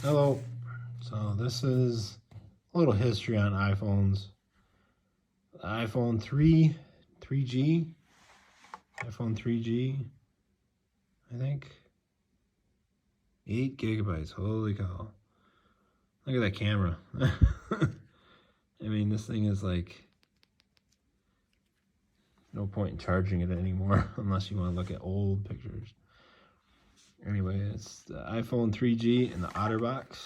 Hello. So this is a little history on iPhones. iPhone 3G, iPhone 3G, I think. 8 gigabytes, holy cow. Look at that camera. I mean, this thing is like, no point in charging it anymore unless you want to look at old pictures. Anyway, it's the iPhone 3G and the OtterBox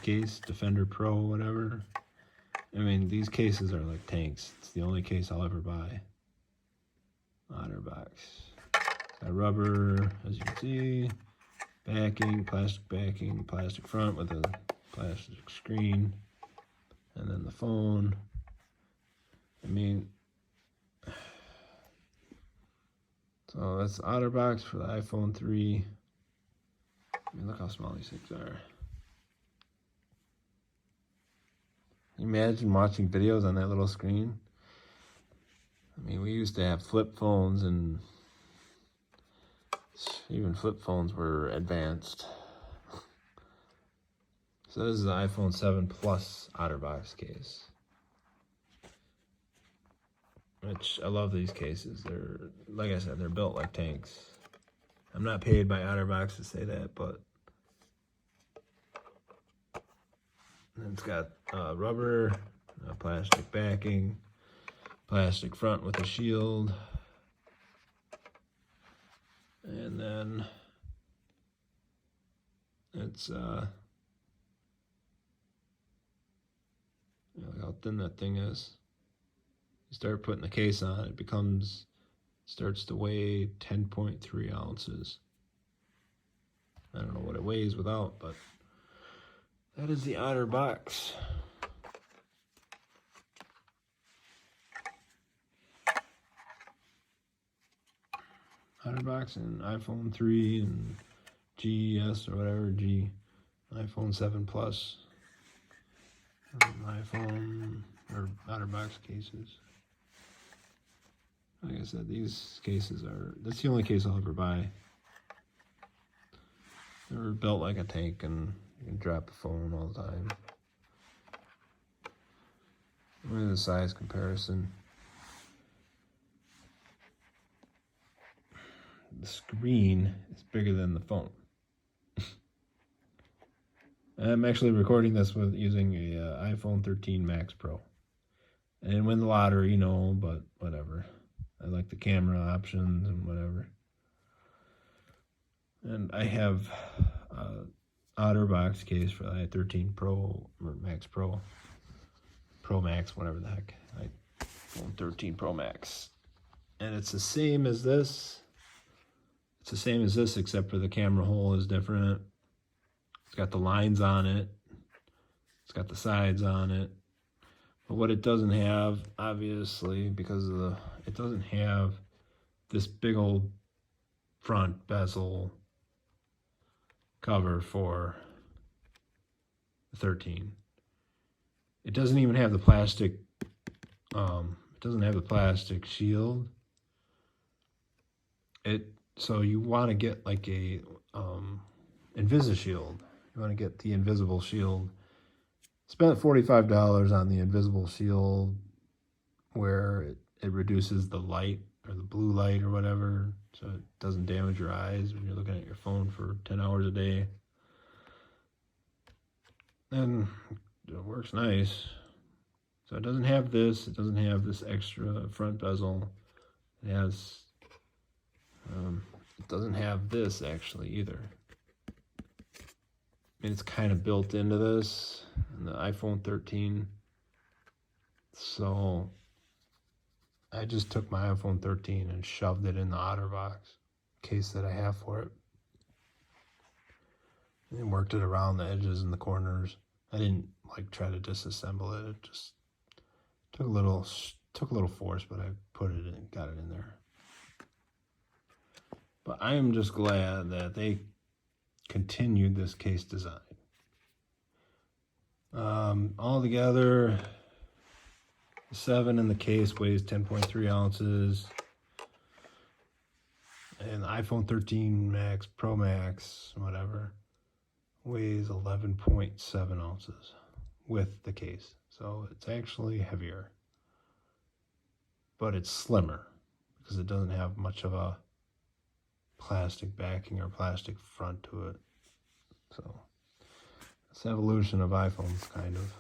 case, Defender Pro, whatever. I mean, these cases are like tanks. It's the only case I'll ever buy. OtterBox. Got rubber, as you can see. Backing, plastic front with a plastic screen. And then the phone. I mean, so that's OtterBox for the iPhone 3. I mean, look how small these things are. Imagine watching videos on that little screen. I mean, we used to have flip phones, and even flip phones were advanced. So this is the iPhone 7 Plus OtterBox case. Which, I love these cases. They're, like I said, they're built like tanks. I'm not paid by OtterBox to say that, but it's got rubber, plastic backing, plastic front with a shield, and then it's look how thin that thing is. You start putting the case on, it starts to weigh 10.3 ounces. I don't know what it weighs without, but that is the OtterBox. OtterBox and iPhone 3 and GS or whatever, iPhone 7 Plus, iPhone or OtterBox cases. Like I said, these cases that's the only case I'll ever buy. They were built like a tank, and you can drop the phone all the time. Look at the size comparison. The screen is bigger than the phone. I'm actually recording this with using a iPhone 13 Max Pro. I didn't win the lottery, but whatever. I like the camera options and whatever. And I have OtterBox case for the 13 Pro or Max Pro. Pro Max, whatever the heck. iPhone 13 Pro Max. And it's the same as this. It's the same as this, except for the camera hole is different. It's got the lines on it. It's got the sides on it. But what it doesn't have, obviously, because it doesn't have this big old front bezel cover for the 13. It doesn't even have the plastic. It doesn't have the plastic shield. So you want to get like a InvisiShield. You want to get the invisible shield. Spent $45 on the invisible shield, where it reduces the light or the blue light or whatever, so it doesn't damage your eyes when you're looking at your phone for 10 hours a day. And it works nice. So it doesn't have this. It doesn't have this extra front bezel. It has. It doesn't have this actually either. I mean, it's kind of built into this in the iPhone 13. So I just took my iPhone 13 and shoved it in the OtterBox case that I have for it. And worked it around the edges and the corners. I didn't try to disassemble it. It just took a little force, but I put it in, got it in there. But I am just glad that they continued this case design. Altogether, the 7 in the case weighs 10.3 ounces. And the iPhone 13 Max, Pro Max, whatever, weighs 11.7 ounces with the case. So it's actually heavier. But it's slimmer because it doesn't have much of a plastic backing or plastic front to it. So it's evolution of iPhones, kind of.